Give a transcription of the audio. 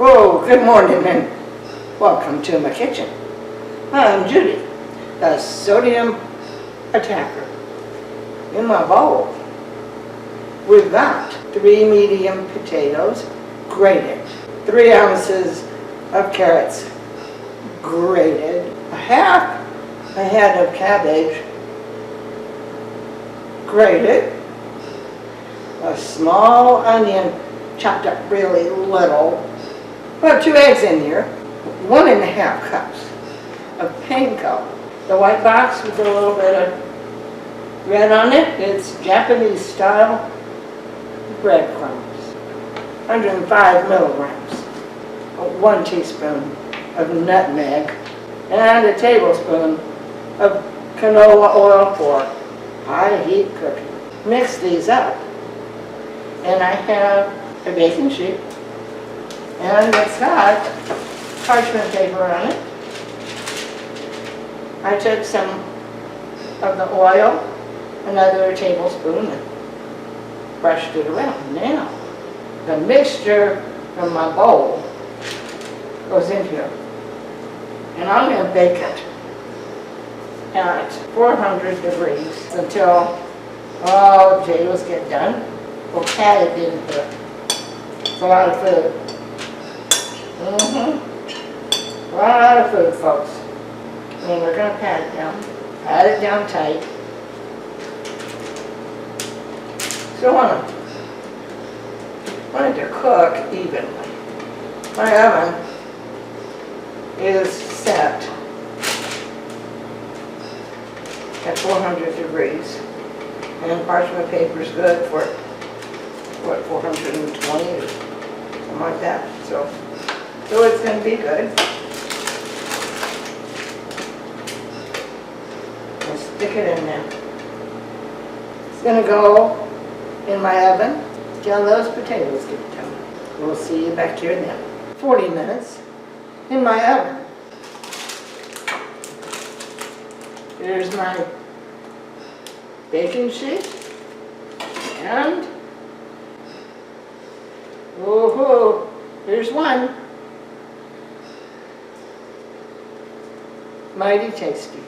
Whoa, good morning and welcome to my kitchen. I'm Judy, the sodium attacker. In my bowl, we've got 3 medium potatoes, grated, 3 ounces of carrots, grated, a half a head of cabbage, grated, a small onion chopped up really little. Put 2 eggs in here, 1½ cups of panko. The white box with a little bit of red on it, it's Japanese style breadcrumbs. 105 milligrams, 1 teaspoon of nutmeg, and a tablespoon of canola oil for high heat cooking. Mix these up, and I have a baking sheet, and it's got parchment paper on it. I took some of the oil, another tablespoon, and brushed it around. Now, the mixture from my bowl goes in here, and I'm going to bake it at 400 degrees until all the potatoes get done. We'll pat it in here. It's a lot of food. A lot of food, folks. And we're going to pat it down. Pat it down tight. So I want it to cook evenly. My oven is set at 400 degrees. And parchment paper is good for, what, 420 or something like that. So it's going to be good. I'll stick it in there. It's going to go in my oven till those potatoes get done. We'll see you back here then. 40 minutes in my oven. Here's my baking sheet, and woohoo, here's one. Mighty tasty.